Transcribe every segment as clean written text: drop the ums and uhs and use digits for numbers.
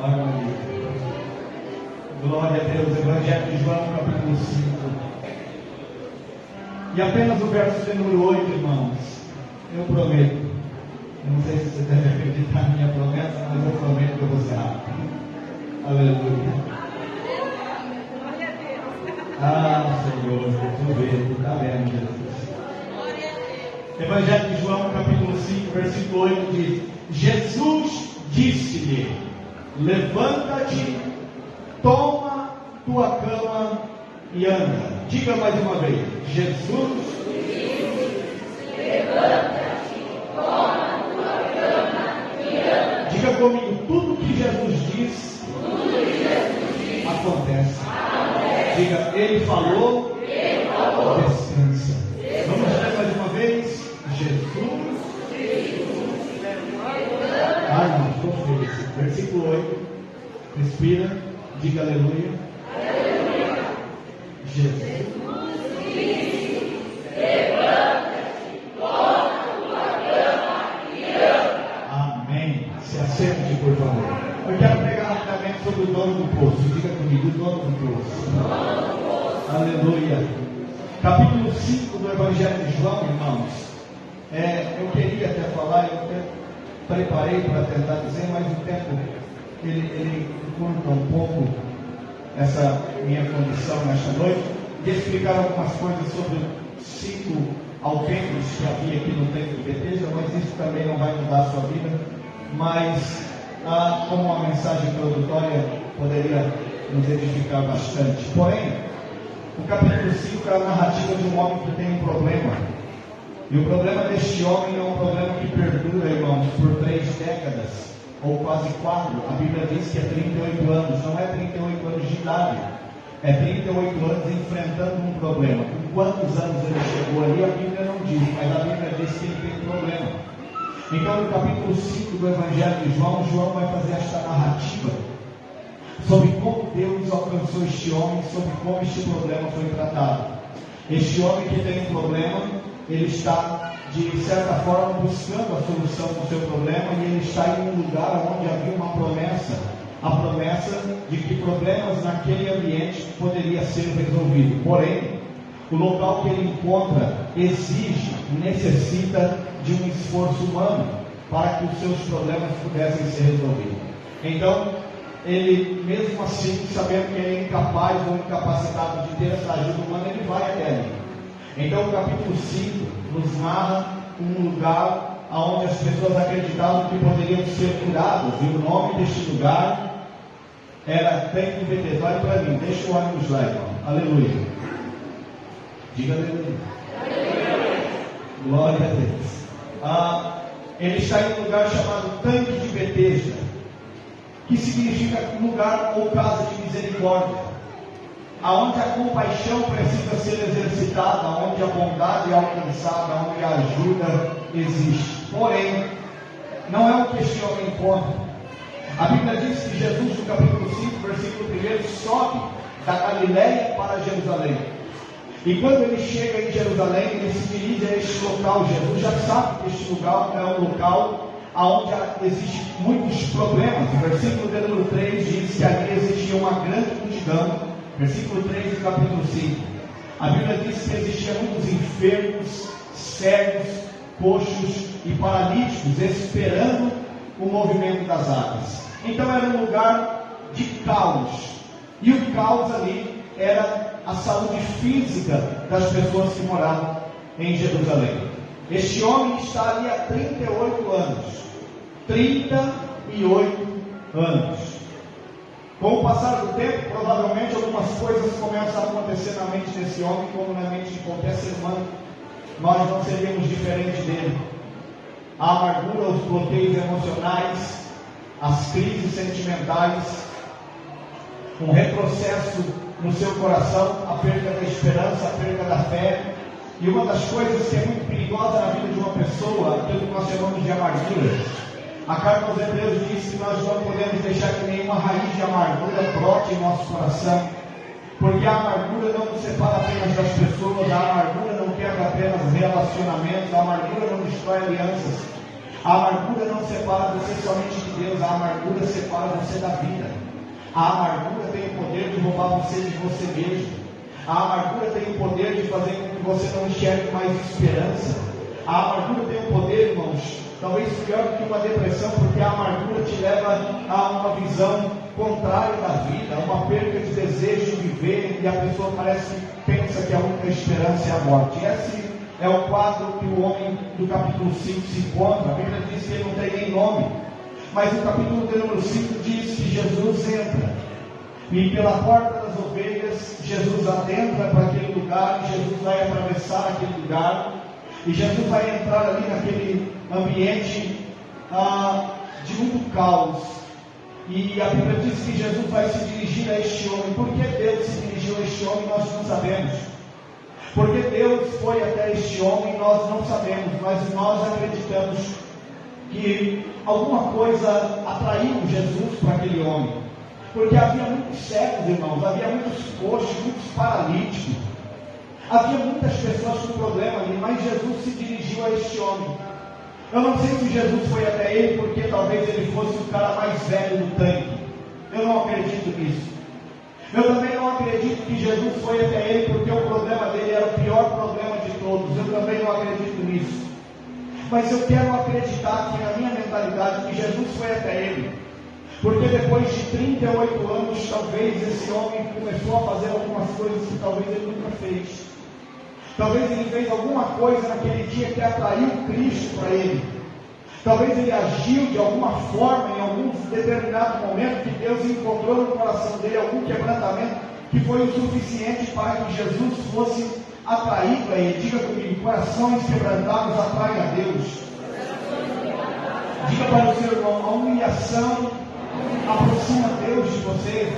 Aleluia. Glória a Deus. Evangelho de João, capítulo 5. E apenas o verso de número 8, irmãos. Eu prometo. Eu não sei se você deve acreditar na minha promessa, mas eu prometo que eu vou ser rápido. Aleluia. Ah, Senhor, tu vê, tu está vendo, Jesus. Evangelho de João, capítulo 5, versículo 8 diz: Jesus disse-lhe: levanta-te, toma tua cama e anda. Diga mais uma vez: Jesus disse: levanta-te, toma tua cama e anda. Diga comigo: tudo que Jesus diz, acontece. Diga: Ele falou, descansa. Vamos ler mais uma vez. Jesus. Não, estou feliz. Versículo 8. Respira. Diga aleluia. Jesus. Levanta-te, toma tua cama e anda. Amém. Se assente, por favor. Eu quero pregar rapidamente sobre o dono do poço. Diga comigo: o dono do poço. Aleluia. Capítulo 5 do Evangelho de João, irmãos. Eu queria até falar, eu até preparei para tentar dizer, mas o tempo ele curta um pouco essa minha condição nesta noite, de explicar algumas coisas sobre os 5 alpendres que havia aqui no templo de Betesda, mas isso também não vai mudar a sua vida. Mas como uma mensagem introdutória poderia nos edificar bastante. Porém, o capítulo 5 é a narrativa de um homem que tem um problema. E o problema deste homem é um problema que perdura, irmãos, por 3 décadas, ou quase 4. A Bíblia diz que é 38 anos, não é 38 anos de idade, é 38 anos enfrentando um problema. Com quantos anos ele chegou ali, a Bíblia não diz, mas a Bíblia diz que ele tem um problema. Então, no capítulo 5 do Evangelho de João, João vai fazer esta narrativa sobre como Deus alcançou este homem, sobre como este problema foi tratado. Este homem que tem um problema, ele está, de certa forma, buscando a solução do seu problema, e ele está em um lugar onde havia uma promessa, a promessa de que problemas naquele ambiente poderia ser resolvido. Porém, o local que ele encontra exige, necessita de um esforço humano para que os seus problemas pudessem ser resolvidos. Então, ele, mesmo assim, sabendo que ele é incapaz ou incapacitado de ter essa ajuda humana, ele vai até ali. Então, o capítulo 5 nos narra um lugar onde as pessoas acreditavam que poderiam ser curadas, e o nome deste lugar era Templo de Betesda. Olha para mim, deixa o ônibus lá, irmão. Aleluia. Diga aleluia. Glória a Deus. Ele está em um lugar chamado Tanque de Betesda, que significa lugar ou casa de misericórdia, aonde a compaixão precisa ser exercitada, onde a bondade é alcançada, onde a ajuda existe. Porém, não é o que este homem encontra. A Bíblia diz que Jesus, no capítulo 5, versículo 1, sobe da Galileia para Jerusalém. E quando ele chega em Jerusalém, ele se dirige a este local. Jesus já sabe que este lugar é um local onde existem muitos problemas. O versículo de número 3 diz que ali existia uma grande multidão. Versículo 3 do capítulo 5. A Bíblia diz que existiam muitos enfermos, cegos, coxos e paralíticos, esperando o movimento das águas. Então era um lugar de caos. E o caos ali era a saúde física das pessoas que moravam em Jerusalém. Este homem está ali há 38 anos. 38 anos. Com o passar do tempo, provavelmente algumas coisas começam a acontecer na mente desse homem, como na mente de qualquer ser humano. Nós não seríamos diferentes dele. A amargura, os bloqueios emocionais, as crises sentimentais, um retrocesso no seu coração, a perda da esperança, a perda da fé. E uma das coisas que é muito perigosa na vida de uma pessoa, aquilo que nós chamamos de amargura. A carta aos Hebreus diz que nós não podemos deixar que nenhuma raiz de amargura brote em nosso coração, porque a amargura não nos separa apenas das pessoas, a amargura não quebra apenas relacionamentos, a amargura não destrói alianças. A amargura não separa você somente de Deus, a amargura separa você da vida. A amargura tem o poder de roubar você de você mesmo. A amargura tem o poder de fazer com que você não enxergue mais esperança. A amargura tem o poder, irmãos, talvez pior do que uma depressão, porque a amargura te leva a uma visão contrária da vida, a uma perda de desejo de viver, e a pessoa parece que pensa que a única esperança é a morte. Esse é o quadro que o homem do capítulo 5 se encontra. A Bíblia diz que ele não tem nem nome, mas no capítulo de número 5 diz que Jesus entra, e pela porta das ovelhas, Jesus adentra para aquele lugar, e Jesus vai atravessar aquele lugar, e Jesus vai entrar ali naquele ambiente de muito caos. E a Bíblia diz que Jesus vai se dirigir a este homem. Por que Deus se dirigiu a este homem? Nós não sabemos. Porque Deus foi até este homem, nós não sabemos, mas nós acreditamos que alguma coisa atraiu Jesus para aquele homem. Porque havia muitos cegos, irmãos, havia muitos coxos, muitos paralíticos, havia muitas pessoas com problema ali, mas Jesus se dirigiu a este homem. Eu não sei se Jesus foi até ele porque talvez ele fosse o cara mais velho do tanque. Eu não acredito nisso. Eu também não acredito que Jesus foi até ele porque o problema dele era o pior problema de todos. Eu também não acredito nisso. Mas eu quero acreditar que na minha mentalidade que Jesus foi até ele, porque depois de 38 anos, talvez esse homem começou a fazer algumas coisas que talvez ele nunca fez. Talvez ele fez alguma coisa naquele dia que atraiu Cristo para ele. Talvez ele agiu de alguma forma, em algum determinado momento, que Deus encontrou no coração dele algum quebrantamento que foi o suficiente para que Jesus fosse atraído a ele. Diga comigo, corações quebrantados atraem a Deus. Diga para o seu irmão, a humilhação aproxima Deus de você.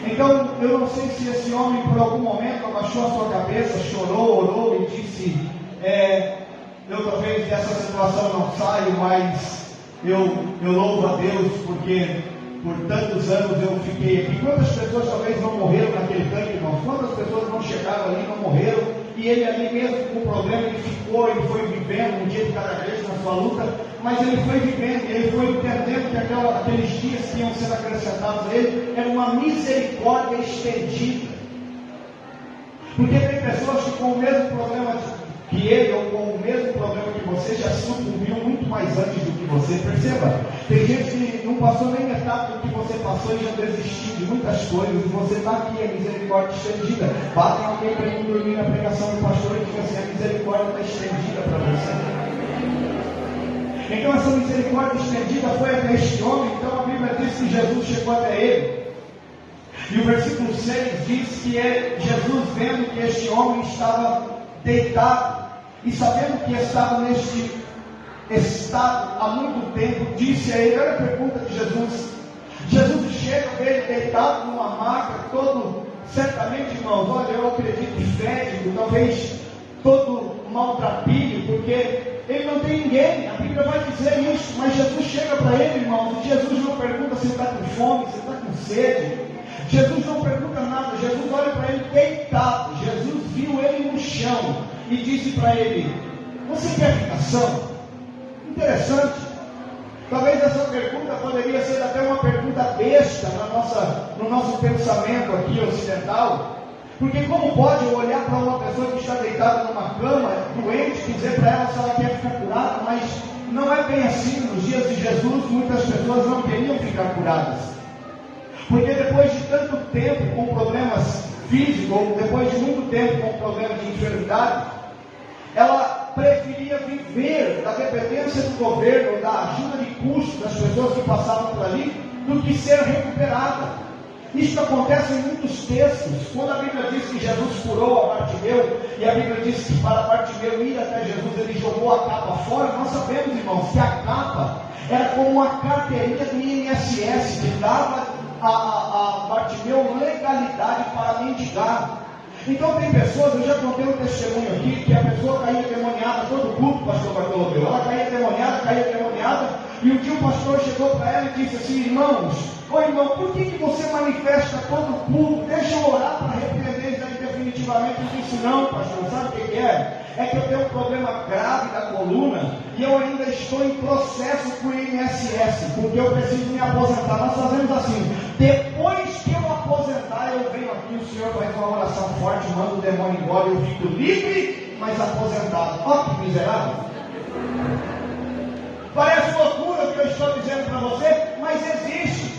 Então, eu não sei se esse homem por algum momento abaixou a sua cabeça, chorou, orou e disse, eu talvez dessa situação não saio, mas eu louvo a Deus porque por tantos anos eu fiquei aqui. Quantas pessoas talvez não morreram naquele tanque, irmãos? Quantas pessoas não chegaram ali, não morreram, e ele ali mesmo com o problema, ele ficou, ele foi vivendo um dia de cada vez na sua luta, mas ele foi vivendo, ele foi entendendo que aqueles dias que iam ser acrescentados a ele, era uma misericórdia estendida. Porque tem pessoas que com o mesmo problema que ele, ou com o mesmo problema que você, já sucumbiu muito mais antes do que você. Perceba, tem gente que não passou nem metade do que você passou e já desistiu de muitas coisas, e você está aqui, a misericórdia estendida. Batem alguém para não dormir na pregação do pastor e diga assim, a misericórdia está estendida para você. Então essa misericórdia estendida foi até este homem. Então a Bíblia diz que Jesus chegou até ele. E o versículo 6 diz que Jesus, vendo que este homem estava deitado, e sabendo que estava neste estado há muito tempo, disse a ele, olha a pergunta de Jesus. Jesus chega, vê ele deitado numa maca, todo, certamente, irmãos, olha, eu acredito, fédido, talvez todo maltrapilho, porque ele não tem ninguém. A Bíblia vai dizer isso, mas Jesus chega para ele, irmãos, e Jesus não pergunta se ele está com fome, se ele está com sede. Jesus não pergunta nada, Jesus olha para ele deitado. Jesus viu ele no chão e disse para ele, você quer ficação? Interessante. Talvez essa pergunta poderia ser até uma pergunta besta no nosso pensamento aqui ocidental. Porque como pode eu olhar para uma pessoa que está deitada numa cama, doente, dizer para ela se ela quer ficar curada? Mas não é bem assim. Nos dias de Jesus, muitas pessoas não queriam ficar curadas. Porque depois de tanto tempo com problemas físicos, ou depois de muito tempo com problemas de enfermidade, ela preferia viver da dependência do governo, da ajuda de custo das pessoas que passavam por ali, do que ser recuperada. Isso acontece em muitos textos. Quando a Bíblia diz que Jesus curou a Bartimeu, e a Bíblia diz que para Bartimeu ir até Jesus, ele jogou a capa fora, nós sabemos, irmãos, que a capa era como uma carteirinha do INSS, que dava a Bartimeu legalidade para mendigar. Então tem pessoas, eu já contei um testemunho aqui, que a pessoa caía endemoniada todo culto, pastor Bartolomeu. Ela caía endemoniada, e um dia o pastor chegou para ela e disse assim, irmão, por que você manifesta todo culto? Deixa eu orar para repreender isso aí definitivamente e disse: não, pastor, sabe o que é? É que eu tenho um problema grave da coluna e eu ainda estou em processo com o INSS, porque eu preciso me aposentar. Nós fazemos assim: depois que eu aposentar, eu venho aqui, o senhor faz uma oração forte, manda o demônio embora, eu fico livre, mas aposentado. Ó, que miserável! Parece loucura o que eu estou dizendo para você, mas existe.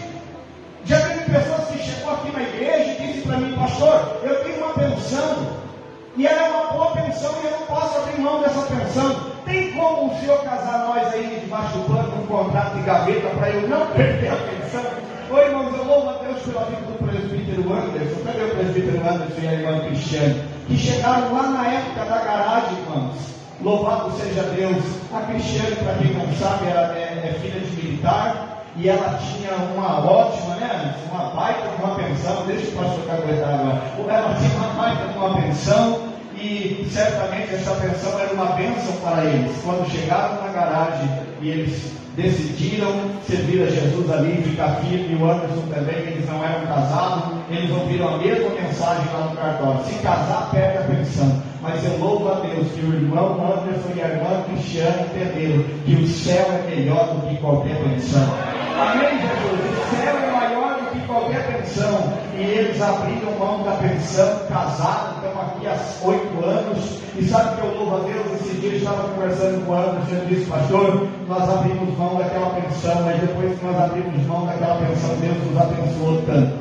Já teve pessoas que chegou aqui na igreja e disse para mim: pastor, eu tenho uma pensão, e ela é uma boa pensão e eu não posso abrir mão dessa pensão. Tem como o senhor casar nós aí debaixo do plano, um contrato de gaveta para eu não perder a pensão? Oi, irmãos, eu louvo a Deus pela vida do presbítero Anderson. Cadê o presbítero Anderson e a irmã Cristiane? Que chegaram lá na época da garagem, irmãos. Louvado seja Deus. A Cristiane, para quem não sabe, é filha de militar. E ela tinha uma ótima, né? Uma baita de uma pensão. Deixa o pastor caguetar agora. Ela tinha uma baita de uma pensão. E certamente essa pensão era uma bênção para eles. Quando chegaram na garagem e eles decidiram servir a Jesus ali, ficar firme, e o Anderson também, eles não eram casados, eles ouviram a mesma mensagem lá no cartório: se casar, perde a pensão. Mas eu louvo a Deus que o irmão Anderson e a irmã Cristiane entenderam que o céu é melhor do que qualquer pensão. Amém, Jesus? O céu é maior do que qualquer pensão. E eles abriram mão da pensão, casaram, estão aqui há 8 anos. E sabe que eu louvo a Deus? Esse dia eu estava conversando com o Anderson e disse: pastor, nós abrimos mão daquela pensão, mas depois que nós abrimos mão daquela pensão, Deus nos abençoou tanto.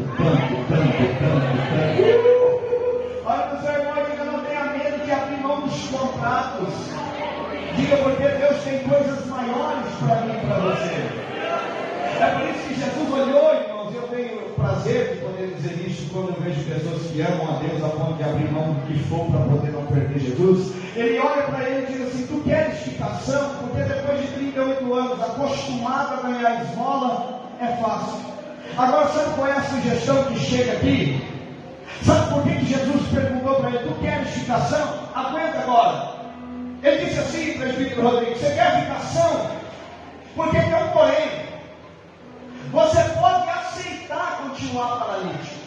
Olha para o seu irmão e diga: não tenha medo de abrir mão dos contratos. Diga: porque Deus tem coisas maiores para mim e para você. É por isso que Jesus olhou, irmãos. Eu tenho o prazer de poder dizer isso quando eu vejo pessoas que amam a Deus a ponto de abrir mão do que for para poder não perder Jesus. Ele olha para ele e diz assim: tu queres ficação? Porque depois de 38 anos, acostumado a ganhar esmola, é fácil. Agora, sabe qual é a sugestão que chega aqui? Sabe por que Jesus perguntou para ele: tu queres ficação? Aguenta agora. Ele disse assim, presbítero Rodrigo: você quer ficação? Porque tem um porém. Você pode aceitar continuar paralítico.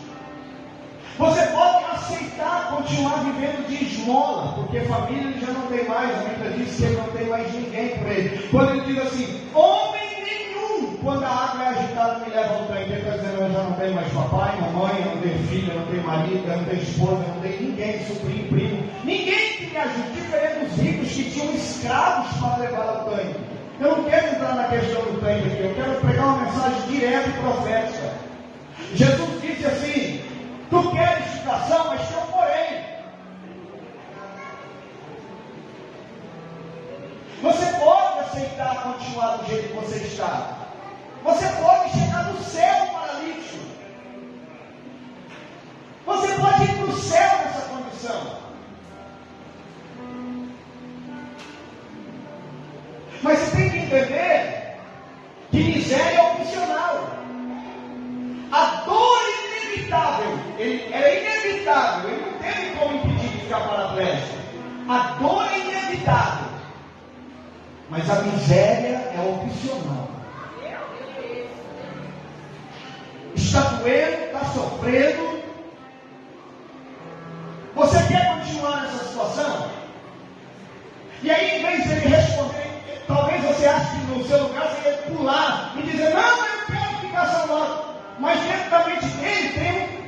Você pode aceitar continuar vivendo de esmola, porque família ele já não tem mais. A Bíblia diz que ele não tem mais ninguém por ele. Quando ele diz assim: homem nenhum, quando a água é agitada, me leva ao tanque. Ele está dizendo: eu já não tenho mais papai, mamãe, eu não tenho filho, eu não tenho marido, eu não tenho esposa, eu não tenho ninguém, sobrinho, primo, ninguém que me ajude. Diferente dos ricos que tinham escravos para levar ao tanque. Eu não quero entrar na questão do tanque aqui, eu quero pregar uma mensagem direta e profética. Jesus disse assim: tu queres ficação, mas tem um porém. Você pode aceitar continuar do jeito que você está. Você pode chegar no céu paralítico. Você pode ir para o céu nessa condição. Mas você tem que entender que miséria é opcional. A dor inevitável, era inevitável, ele não teve como impedir de ficar paraplégico. A dor é inevitável, mas a miséria é opcional. Está doendo, está sofrendo. Você quer continuar nessa situação? E aí, em vez de ele responder, talvez você ache que no seu lugar você ia pular e dizer: não, eu quero ficar salvado. Mas dentro da mente dele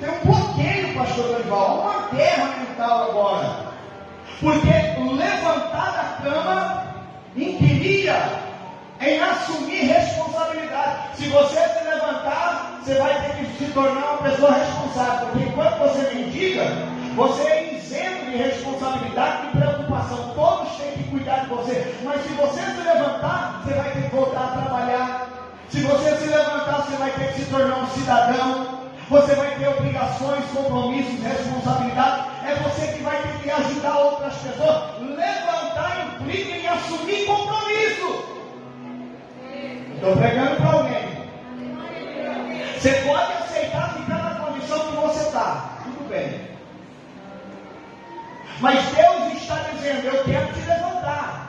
tem um bloqueio, pastor Dorival, uma guerra mental agora. Porque levantar da cama inquiria em assumir responsabilidade. Se você se levantar, você vai ter que se tornar uma pessoa responsável. Porque enquanto você mendiga, você é isento de responsabilidade e preocupação. Todos têm que cuidar de você. Mas se você se levantar, você vai ter que voltar a trabalhar. Se você se levantar, você vai ter que se tornar um cidadão. Você vai ter obrigações, compromissos, responsabilidades. É você que vai ter que ajudar outras pessoas. Levantar implica em assumir compromisso. Estou pregando para alguém. Você pode aceitar ficar na condição que você está. Tudo bem. Mas Deus está dizendo: eu quero te levantar.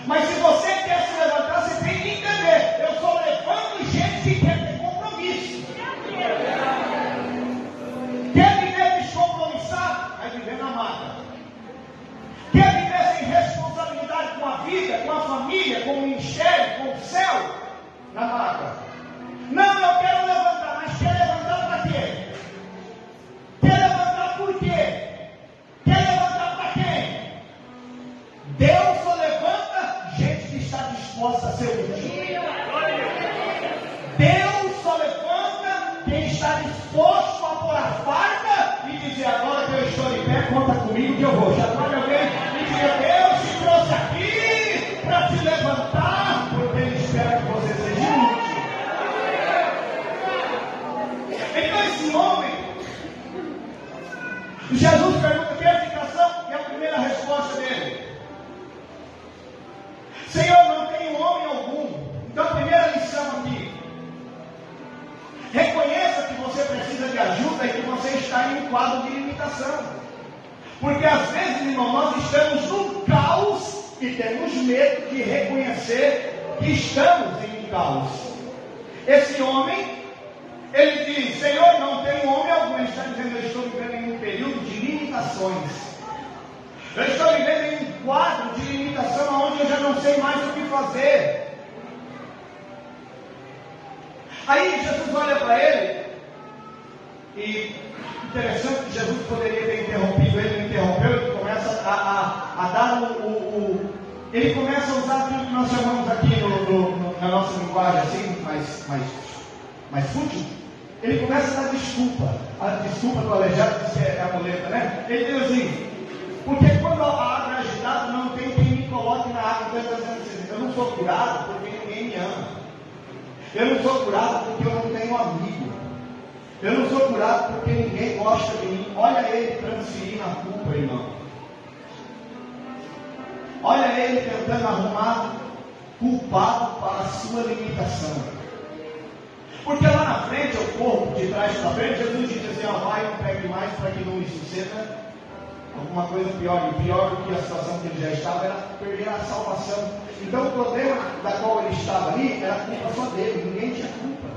Mas se você quer se levantar, você tem que entender: eu só levanto gente que quer ter compromisso. Quer viver descompromissado? Quer viver sem responsabilidade com a vida, com a família, com o ministério, com o céu? Na maca. Não, eu quero levantar, mas quer levantar para quê? Quer levantar por quê? Quer levantar para quem? Deus só levanta gente que está disposta a ser útil. Deus só levanta quem está disposto a pôr a farda e dizer: agora que eu estou de pé, conta comigo que eu vou. Já pode alguém e dizer: Deus te trouxe aqui para te levantar, porque Ele espera que você seja útil. Então esse homem, Jesus pergunta: quer ficação? E a primeira resposta dele: Senhor, não tenho homem algum. Então a primeira lição aqui: reconheça que você precisa de ajuda e que você está em um quadro de limitação. Porque às vezes, irmão, nós estamos num caos e temos medo de reconhecer que estamos em um caos. Esse homem, ele diz: Senhor, não tenho homem algum. Ele está dizendo: eu estou vivendo em um período de limitações. Eu estou vivendo em um quadro de limitação onde eu já não sei mais o que fazer. Aí Jesus olha para ele, e interessante que Jesus poderia ter interrompido ele, não interrompeu. Ele começa a dar ele começa a usar aquilo que nós chamamos aqui na nossa linguagem assim, mais fútil. Ele começa a dar desculpa do aleijado, que é a muleta, né? Ele diz assim: porque quando a água é agitada, não tem quem me coloque na água. Então ele está dizendo assim: eu não sou curado porque ninguém me ama. Eu não sou curado porque eu não tenho amigo. Eu não sou curado porque ninguém gosta de mim. Olha ele transferindo a culpa, irmão. Olha ele tentando arrumar culpado para a sua limitação. Porque lá na frente, o corpo de trás para frente, Jesus diz assim: ó, vai, não pegue mais para que não me suceda alguma coisa pior. E pior do que a situação que ele já estava era perder a salvação. Então o problema da qual ele estava ali era culpa só dele, ninguém tinha culpa.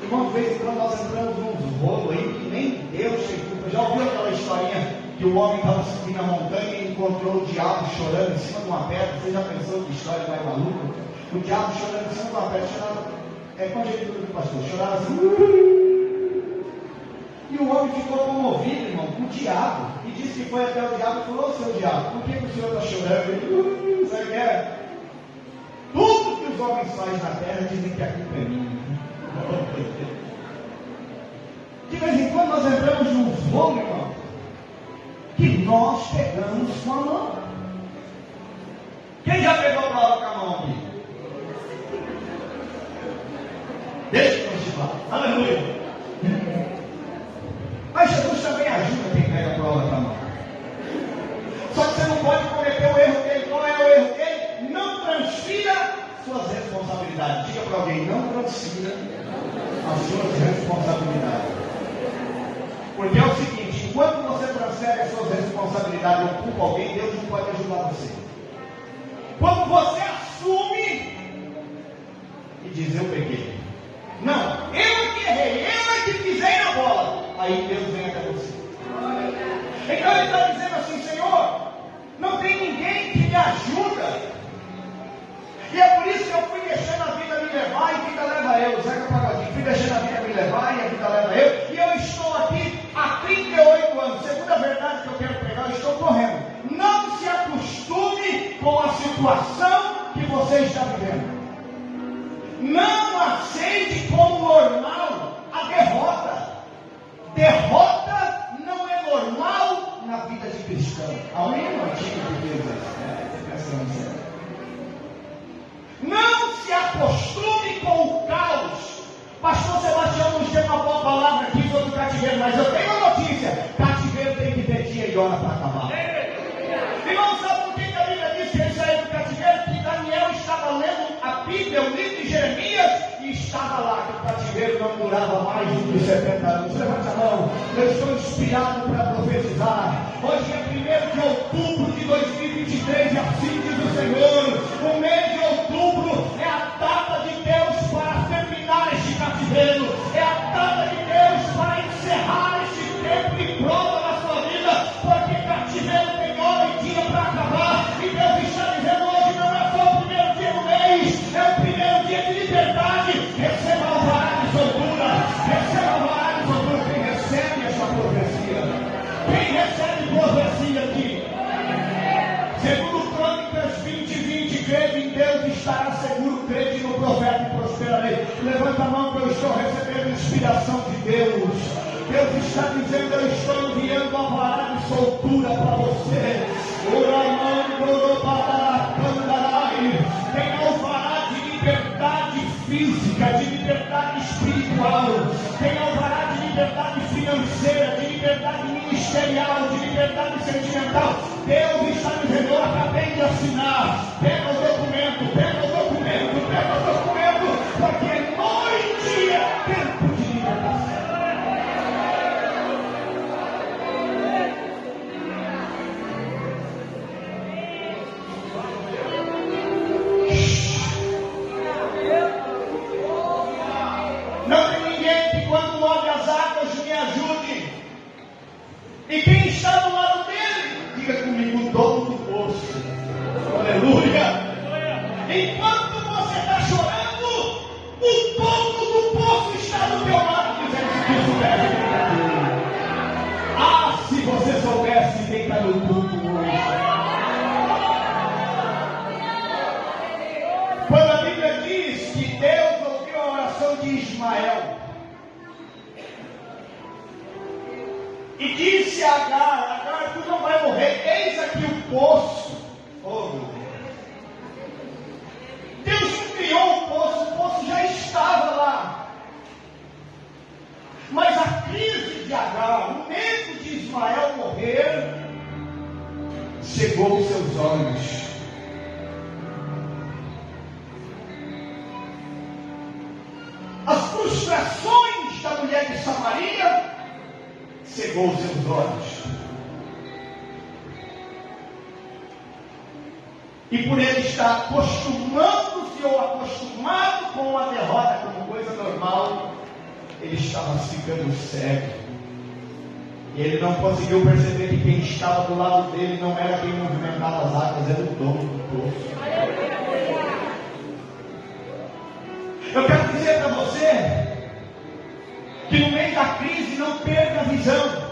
Irmão, de vez em quando nós entramos num rolo aí que nem Deus tem culpa. Já ouviu aquela historinha que o homem estava subindo a montanha e encontrou o diabo chorando em cima de uma pedra? Você já pensou que história mais maluca? O diabo chorando em cima de uma pedra, chorava, com a gente do pastor, chorava assim. E o homem ficou comovido, irmão, com o diabo. E disse que foi até o diabo e falou: ô seu diabo, por que o senhor está chorando? Ele, sabe o que é? Tudo que os homens fazem na terra dizem que a culpa é minha. De vez em quando nós entramos num fogo, irmão, que nós pegamos com a mão. Quem já pegou a prova com a mão aqui? Deixa eu continuar. Aleluia. Mas Jesus também ajuda quem pega a prova com a mão. Só que você não pode cometer o erro dele. Qual é o erro dele? Não transfira suas responsabilidades. Diga para alguém: não transfira as suas responsabilidades. Porque é o seguinte: enquanto você transfere as suas responsabilidades ou culpa alguém, Deus não pode ajudar você. Quando você assume e diz: eu peguei, não, eu que errei, eu que pisei na bola, aí Deus vem até você. Então ele está dizendo assim: Senhor, não tem ninguém que me ajuda. E é por isso que eu fui deixando a vida me levar e a vida leva eu. Zeca Pagodinho, fui deixando a vida me levar e a vida leva eu. E eu estou aqui há 38 anos. Segunda verdade que eu quero pregar, eu estou correndo. Não se acostume com a situação que você está vivendo. Não aceite como normal a derrota. Derrota não é normal na vida de cristão. A única antiga de Deus é. Não se acostume com o caos. Pastor Sebastião nos deu uma boa palavra aqui sobre o cativeiro, mas eu tenho uma notícia: cativeiro tem que ter dia e hora para acabar. Irmão, sabe por que a Bíblia diz que ele saiu do cativeiro? Que Daniel estava lendo a Bíblia, o livro de Jeremias, e estava lá que o cativeiro não durava mais do que 70 anos. Levante a mão. Eu estou inspirado para profetizar. Hoje é 1º de outubro de 2023 e assim diz o Senhor: o mês de outubro é a data de Deus para terminar este cativeiro, é a data de Deus para encerrar este tempo de prova na sua vida, porque cativeiro tem hora e dia para Levanta a mão que eu estou recebendo inspiração de Deus. Deus está dizendo: eu estou enviando alvará de soltura para você. Tem alvará de liberdade física, de liberdade espiritual. Tem alvará de liberdade financeira, de liberdade ministerial, de liberdade sentimental. Deus está dizendo: eu acabei de assinar. Pega o documento, pega o documento, pega o documento, porque noite é tempo de libertação. Não tem ninguém que quando move as águas me ajude. E quem está do lado dele, diga comigo: o dono do poço. Aleluia. Enquanto você está chorando, o dono do poço está do teu lado, dizendo: se tu soubesse quem está ali. Ah, se você soubesse quem está no culto hoje. Quando a Bíblia diz que Deus ouviu a oração de Ismael e disse a Agar: Agar, tu não vai morrer, eis aqui o poço. Oh, meu Deus. Deus criou o poço já estava lá. Mas a crise de Agar, o medo de Ismael morrer, cegou os seus olhos. As frustrações da mulher de Samaria cegou os seus olhos. E por ele estar acostumando-se ou acostumado com a derrota como coisa normal, ele estava ficando cego. E ele não conseguiu perceber que quem estava do lado dele não era quem movimentava as águas, era o dono do poço. Eu quero dizer para você que no meio da crise não perca a visão.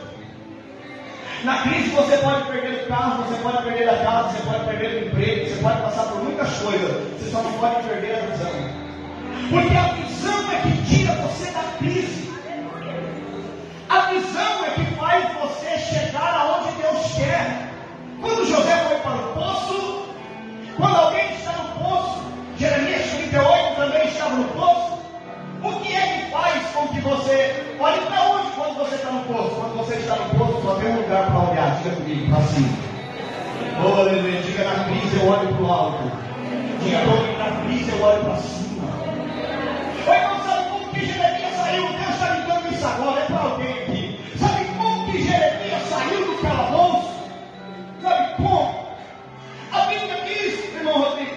Na crise você pode perder o carro, você pode perder a casa, você pode perder o emprego, você pode passar por muitas coisas, você só não pode perder a visão. Porque a visão é que tira você da crise. A visão é que faz você chegar aonde Deus quer. Quando José foi para o poço, quando alguém está no poço, Jeremias 38 também estava no poço. O que é que faz com que você olhe para onde quando você está no poço? Quando você está no poço, só tem um lugar para olhar. Diga comigo, para cima. Oh, aleluia. Diga: na crise eu olho para o alto. Diga comigo: na crise eu olho para cima. Oi, não sabe como que Jeremias saiu? Deus está me dando isso agora. É para alguém aqui. Sabe como que Jeremias saiu do calabouço? Sabe como? A Bíblia diz, irmão Rodrigo,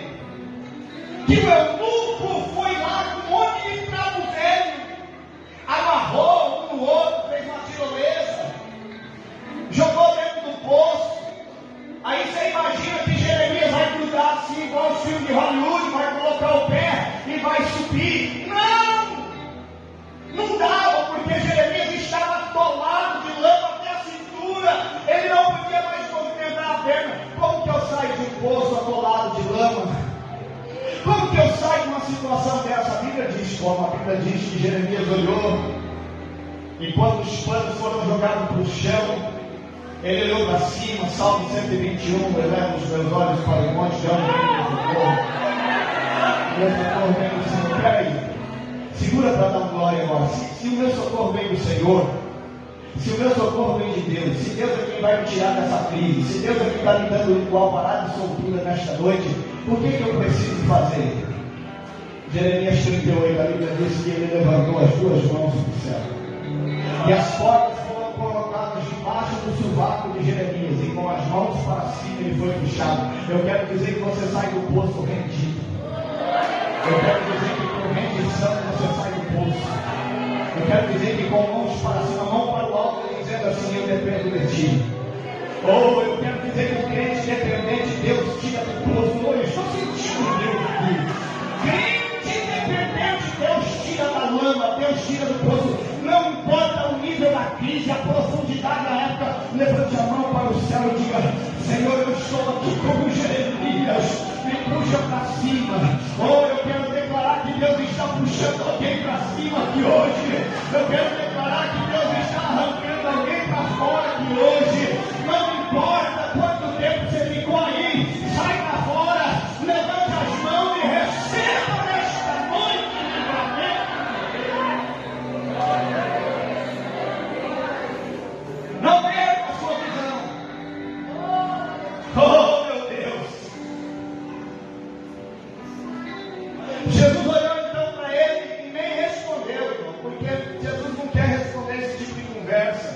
que o eunuco foi lá com um monte de cravo velho, amarrou um no outro, fez uma tirolesa, jogou dentro do poço. Aí você imagina que Jeremias vai grudar assim, igual os filmes de Hollywood, vai colocar o pé e vai subir. Não dava, porque Jeremias estava atolado de lama até a cintura, ele não podia mais movimentar a perna. Como que eu saio de um poço atolado de lama? Como que eu saio de uma situação dessa? A Bíblia diz como? A Bíblia diz que Jeremias olhou, e quando os panos foram jogados para o chão, ele olhou para cima. Salmo 121, eleva os meus olhos para o monte de onde vem o socorro. Meu socorro vem do Senhor. Peraí, segura para dar glória agora. Se o meu socorro vem do Senhor, se o meu socorro vem de Deus, se Deus é quem vai me tirar dessa crise, se Deus é quem está me dando o alvará de soltura nesta noite, por que eu preciso fazer? Jeremias 38, a Bíblia diz que ele levantou as duas mãos para o céu, e as portas foram colocadas debaixo do sovaco de Jeremias, e com as mãos para cima ele foi puxado. Eu quero dizer que você sai do poço rendido. Eu quero dizer que com rendição você sai do poço. Eu quero dizer que com mãos para cima, mão para o alto, dizendo assim: eu dependo de ti. Ou eu quero dizer que o crente dependente, Deus tira do poço. Eu estou sentindo Deus aqui. Crente dependente, Deus tira da lama, Deus tira do poço. Não importa o nível da crise, a profundidade da época, levante a mão para o céu e diga: Senhor, eu estou aqui como Jeremias, me puxa para cima. Ou eu quero declarar que Deus está puxando alguém para cima aqui hoje. Eu quero declarar que Deus está arrancando alguém para fora aqui hoje. Não importa quanto tempo você ficou aí, sai para fora, levante as mãos e receba nesta noite livramento. Não perca a sua visão. Oh, meu Deus. Jesus olhou então para ele e nem respondeu, irmão, porque Jesus não quer responder esse tipo de conversa.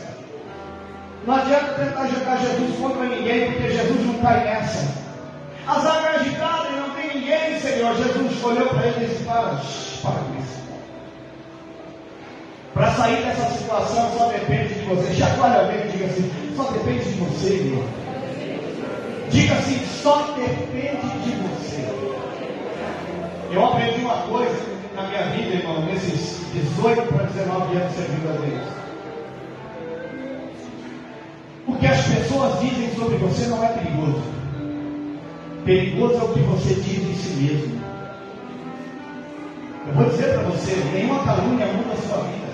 Não adianta tentar jogar Jesus contra ninguém, porque Jesus não cai nessa. As águas agitadas e não tem ninguém, Senhor. Jesus olhou para ele e disse: para com isso. Para sair dessa situação só depende de você. Chacoalha alguém e diga assim: só depende de você, irmão. Diga assim: só depende de você. Eu aprendi uma coisa na minha vida, irmão, nesses 18 para 19 anos servindo a Deus. O que as pessoas dizem sobre você não é perigoso. Perigoso é o que você diz de si mesmo. Eu vou dizer para você: nenhuma calúnia muda a sua vida.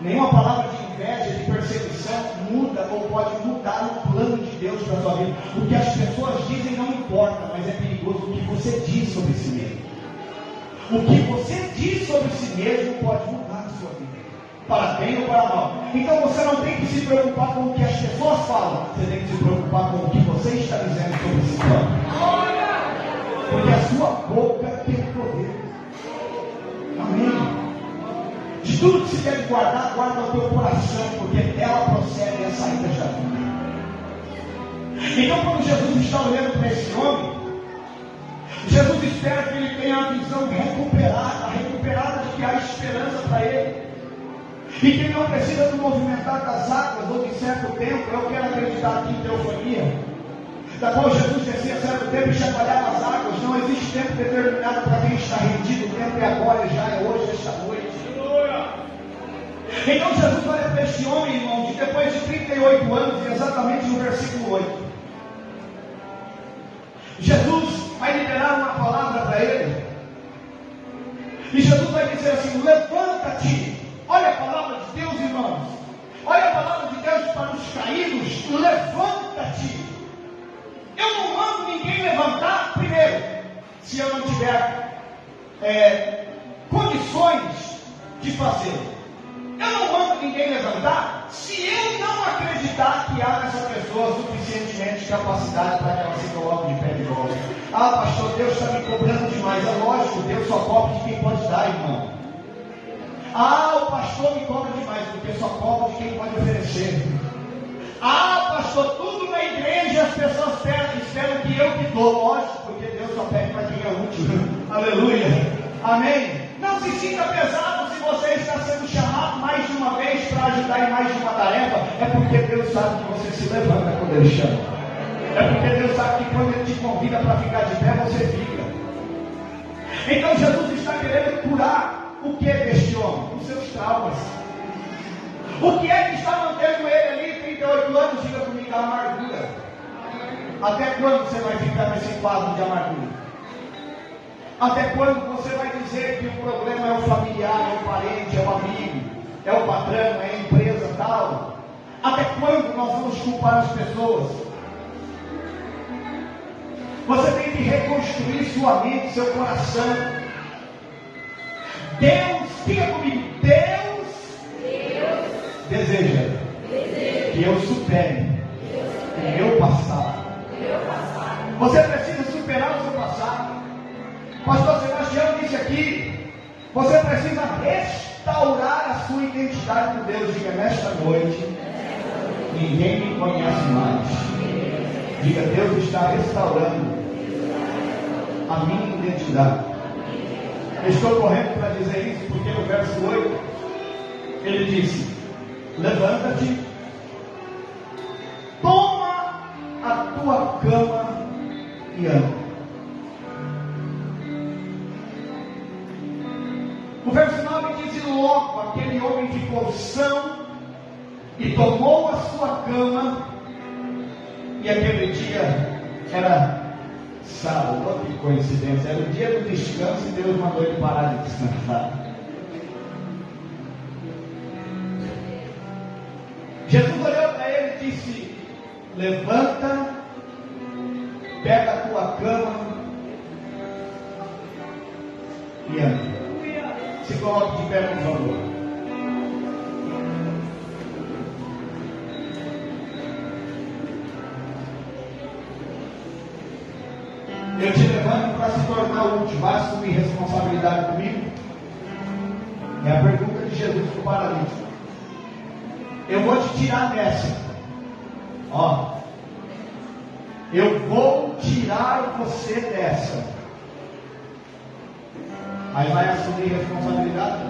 Nenhuma palavra de inveja, de perseguição muda ou pode mudar o plano de Deus para a sua vida. O que as pessoas dizem não importa, mas é perigoso o que você diz sobre si mesmo. O que você diz sobre si mesmo pode mudar a sua vida, para bem ou para mal. Então você não tem que se preocupar com o que as pessoas falam, você tem que se preocupar com o que você está dizendo sobre si próprio. Porque a sua boca tem poder. Amém? De tudo que se deve guardar, guarda o teu coração, porque dela procede a saída da vida. Então, quando Jesus está olhando para esse homem, Jesus espera que ele tenha a visão recuperada de que há esperança para ele. E que ele não precisa do movimentar das águas ou de certo tempo. Eu quero acreditar aqui em teofania, da qual Jesus descia certo tempo e chacoalhava as águas. Não existe tempo determinado para quem está rendido. O tempo é agora, já é hoje, esta noite. Então Jesus olha para este homem, irmão, de depois de 38 anos, exatamente no versículo 8. Jesus vai liberar uma palavra para ele. E Jesus vai dizer assim: levanta-te. Olha a palavra de Deus, irmãos. Olha a palavra de Deus para os caídos. Levanta-te. Eu não mando ninguém levantar, primeiro, se eu não tiver condições de fazer. Eu não mando ninguém levantar se eu não acreditar que há nessa pessoa suficientemente capacidade para que ela se coloque de pé de volta. Ah, pastor, Deus está me cobrando demais. É lógico, Deus só cobra de quem pode dar, irmão. Ah, o pastor me cobra demais, porque só cobra de quem pode oferecer. Ah, pastor, tudo na igreja as pessoas esperam que eu que dou. Lógico, porque Deus só pede para quem é útil. Aleluia. Amém. Não se sinta pesado se você está sendo chamado mais de uma vez para ajudar em mais de uma tarefa. É porque Deus sabe que você se levanta quando Ele chama. É porque Deus sabe que quando Ele te convida para ficar de pé, você fica. Então Jesus está querendo curar o que deste homem? Os seus traumas. O que é que está mantendo ele ali 38 anos? Diga comigo: a amargura. Até quando você vai ficar nesse quadro de amargura? Até quando você vai dizer que o problema é o familiar, é o parente, é o amigo, é o patrão, é a empresa tal? Até quando nós vamos culpar as pessoas? Você tem que reconstruir sua mente, seu coração. Deus, diga comigo: Deus deseja que eu supere o meu passado. Você precisa superar o seu passado. Pastor Sebastião disse aqui: você precisa restaurar a sua identidade com Deus. Diga: nesta noite, ninguém me conhece mais. Diga: Deus está restaurando a minha identidade. Eu estou correndo para dizer isso, porque no verso 8, ele disse: levanta-te, toma a tua cama e anda. O verso 9 diz: e logo aquele homem ficou são e tomou a sua cama. E aquele dia era Sábado, olha que coincidência, era o dia do descanso e Deus mandou ele parar de descansar. Jesus olhou para ele e disse: levanta, pega a tua cama e anda. Se coloque de pé, por favor. Eu te levanto para se tornar útil. Vai assumir responsabilidade comigo? É a pergunta de Jesus para o paralítico. Eu vou te tirar dessa. Ó, eu vou tirar você dessa. Aí vai assumir responsabilidade?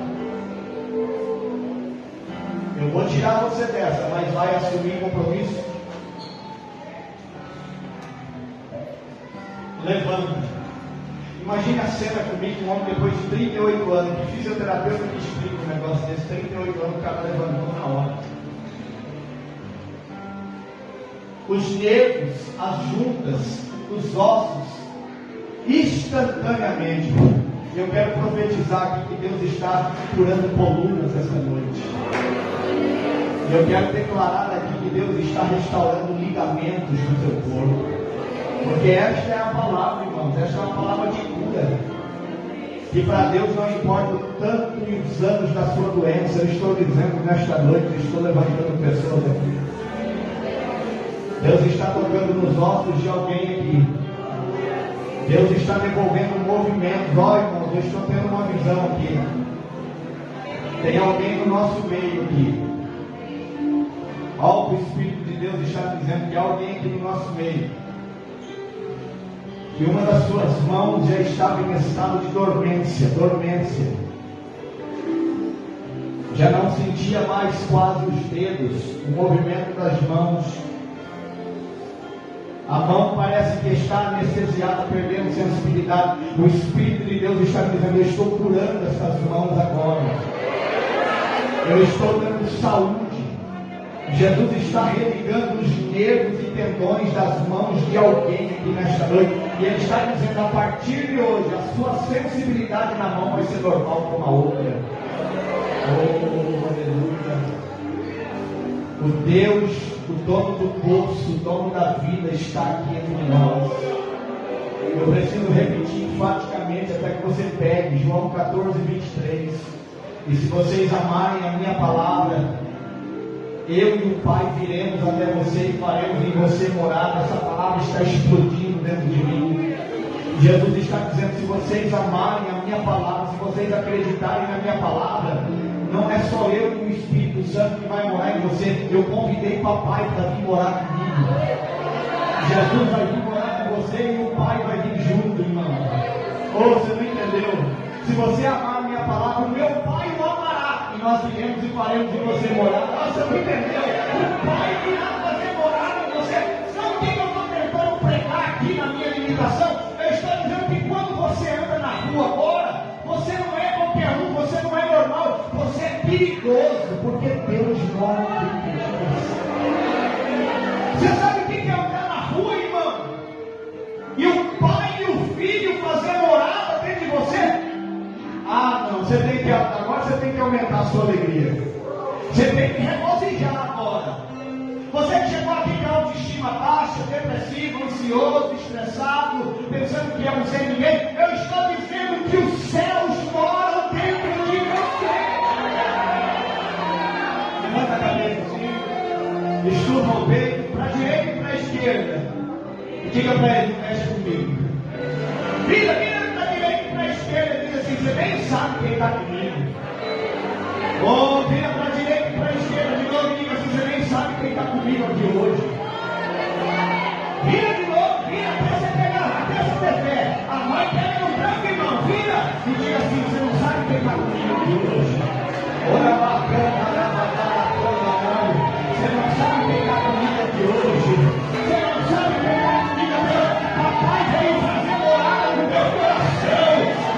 Eu vou tirar você dessa, mas vai assumir compromisso? Levanta. Imagine a cena comigo, um homem depois de 38 anos, que fisioterapeuta me explica um negócio desse, 38 anos, o cara levantou na hora. Os nervos, as juntas, os ossos, instantaneamente. Eu quero profetizar aqui que Deus está curando colunas essa noite. Eu quero declarar aqui que Deus está restaurando ligamentos no seu corpo. Porque esta é a palavra, irmãos, esta é uma palavra de cura. Que para Deus não importa o tanto e os anos da sua doença. Eu estou dizendo nesta noite, estou levantando pessoas aqui. Deus está tocando nos ossos de alguém aqui. Deus está devolvendo movimentos. Ó, irmãos, eu estou tendo uma visão aqui. Tem alguém no nosso meio aqui. Ó, o Espírito de Deus está dizendo que há alguém aqui no nosso meio. Que uma das suas mãos já estava em estado de dormência. Já não sentia mais quase os dedos, o movimento das mãos. A mão parece que está anestesiada, perdendo sensibilidade. O Espírito de Deus está dizendo: eu estou curando essas mãos agora. Eu estou dando saúde. Jesus está religando os nervos e tendões das mãos de alguém aqui nesta noite. E Ele está dizendo: a partir de hoje, a sua sensibilidade na mão vai ser normal como a outra. Oh, aleluia. O Deus, o dono do poço, o dono da vida, está aqui entre nós. Eu preciso repetir enfaticamente até que você pegue João 14, 23. E se vocês amarem a minha palavra, eu e o Pai viremos até você e faremos em você morada. Essa palavra está explodindo dentro de mim. Jesus está dizendo: se vocês amarem a minha palavra, se vocês acreditarem na minha palavra, não é só eu e o Espírito Santo que vai morar em você. Eu convidei papai para vir morar comigo. Jesus vai vir morar com você e o Pai vai vir junto, irmão. Ou você não entendeu? Se você amar a minha palavra, o meu Pai o amará. E nós viremos e faremos em você morar. Você não entendeu? O Pai virá fazer morar em você. Sabe o que eu estou tentando pregar aqui na minha limitação? Eu estou dizendo que quando você anda na rua agora, você não é qualquer um, você não é normal, você é perigoso, porque Deus mora dentro de você. Você sabe o que é andar na rua, irmão? E o Pai e o Filho fazer morada dentro de você? Ah, não, agora você tem que aumentar a sua alegria. Você tem que regozijar agora. Você que chegou aqui com a autoestima baixa, depressivo, ansioso, estressado, pensando que é um sem ninguém, eu estou dizendo que os céus moram dentro de você. Levanta a cabeça assim, estufa o peito, para a direita e para a esquerda. E diga para ele: mexe comigo. Vira para a direita e para a esquerda e diz assim: você nem sabe quem está comigo. Ou vira para a direita e para a esquerda de novo e diga assim: você nem sabe quem está comigo aqui hoje. Vira de novo, vira até você pegar, até você ter fé. A mãe pega no branco, irmão, vira e diga assim: você não sabe quem está comigo aqui hoje. Olha bacana, você não sabe quem está comigo aqui hoje. Você não sabe quem está comigo aqui hoje. Papai veio fazer morada no meu coração.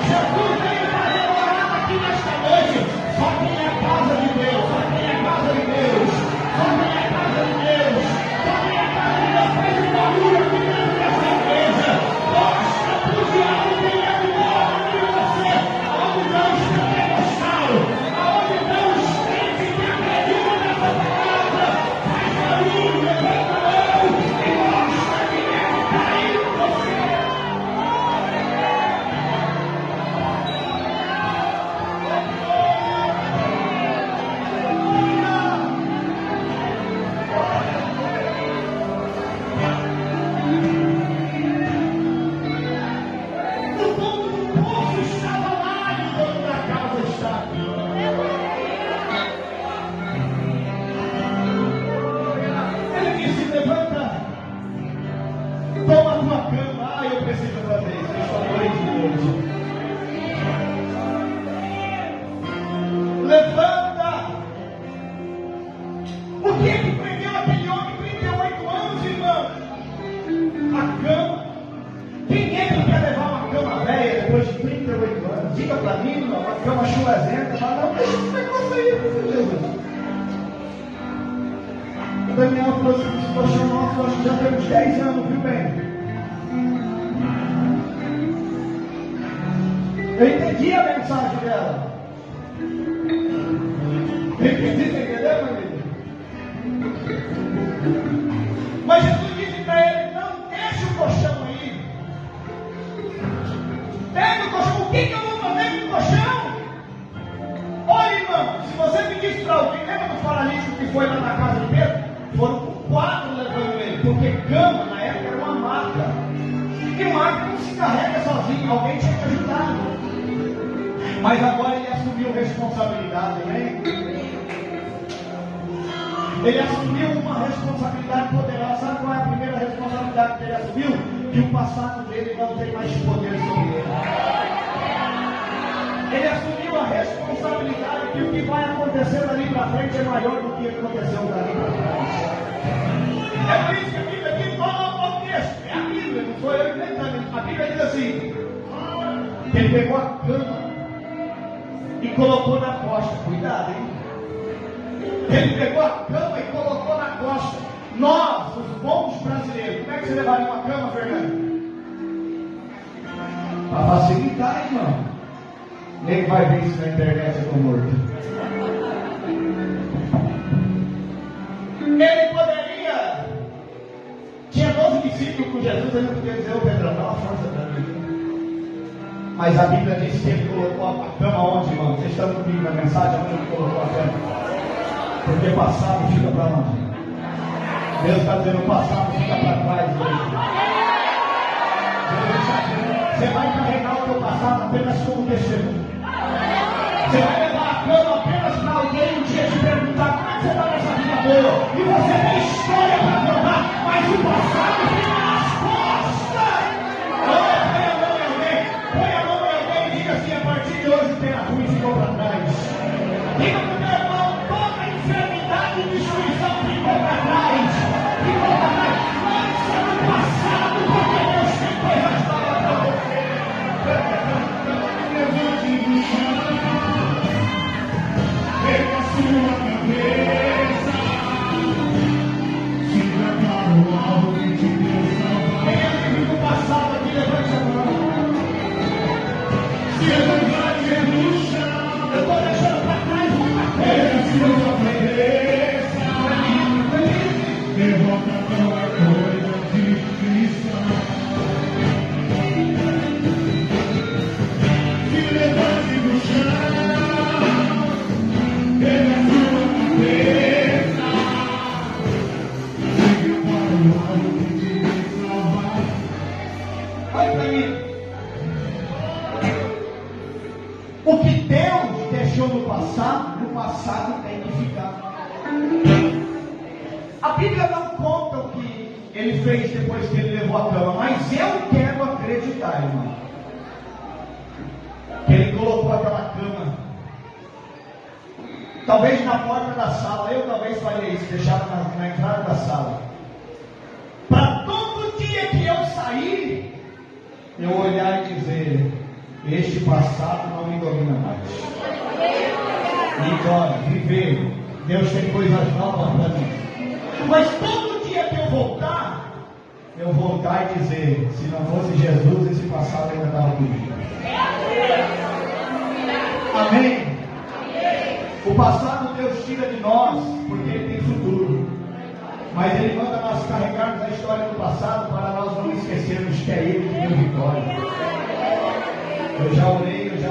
Jesus veio fazer morada aqui nesta noite. Só quem é casa de Deus, só quem é casa de Deus, só quem é casa de Deus, só quem é casa de Deus faz um barulho aqui dentro dessa igreja. Levanta! O que é que prendeu aquele homem 38 anos, irmão? A cama. Quem é que quer levar uma cama velha depois de 38 anos? Diga para mim, irmão, uma cama chulazenta. Fala, não, deixa esse negócio aí, meu Jesus. O Daniel falou assim, poxa, nossa, acho que já temos 10 anos, viu, bem? Eu entendi a mensagem dela. Eu entendi, você entendeu, meu amigo? Mas Jesus disse para ele, não deixe o colchão aí. Pega o colchão. O que eu vou fazer com o colchão? Olha, irmão, se você pedisse para alguém, lembra do paralítico que foi lá na casa de Pedro? Foram 4 levando ele, porque cama na época era uma maca. E maca não se carrega sozinho, alguém tinha que ajudar. Mas agora ele assumiu responsabilidade, né? Ele assumiu uma responsabilidade poderosa. Sabe qual é a primeira responsabilidade que ele assumiu? Que o passado dele não tem mais poder sobre ele. Ele assumiu a responsabilidade que o que vai acontecer dali para frente é maior do que aconteceu dali para trás. É por isso que a Bíblia diz, olha o texto, é a Bíblia, não sou eu inventando. A Bíblia diz assim, que ele pegou a cama e colocou na costa. Cuidado, hein? Ele pegou a cama e colocou na costa. Nós, os bons brasileiros, como é que você levaria uma cama, Fernando? Para facilitar, irmão. Nem vai ver isso na internet, eu estou morto. Ele poderia. Tinha 12 discípulos com Jesus, ele não podia dizer, ô Pedrão, dá uma força para mim. Mas a Bíblia diz que ele colocou a cama onde, irmão? Vocês estão comigo na mensagem? Onde ele colocou a cama? Porque passado fica para onde? Deus está dizendo, o passado fica para trás hoje. Deus está dizendo, você vai carregar o teu passado apenas como testemunho. Você vai levar a cama apenas para alguém um dia te perguntar como é que você está nessa vida boa. E você tem história para contar, mas o passado fica nas costas. Põe a mão em alguém e diga assim, a partir de hoje o terra ruim ficou para trás. Diga para o teu irmão, toda a enfermidade e destruição ficou para trás. Ficou para trás. Lança no passado, porque Deus tem coisas novas para você. Pega a sua cabeça, siga para o alto e de Deus salvar. Quem é que vive o passado aqui, levante a mão. Se levante no chão, eu estou deixando para trás muita coisa. Pega a sua cabeça, derrota toda coisa difícil. Se levante no chão. Olha para mim. O que Deus deixou no passado tem que ficar. A Bíblia não conta o que ele fez depois que ele levou a cama, mas eu quero acreditar, irmão, que ele colocou aquela cama, talvez na porta da sala. Eu talvez faria isso, deixava na entrada da sala, para todo dia que eu sair, eu olhar e dizer, este passado não me domina mais. E agora, viver, Deus tem coisas novas para mim. Mas todo dia que eu voltar e dizer, se não fosse Jesus, esse passado ainda estava comigo. Amém? O passado Deus tira de nós, porque Ele tem futuro. Mas Ele manda nós carregarmos a história do passado para nós não esquecermos que é Ele que deu vitória. Eu já orei, eu já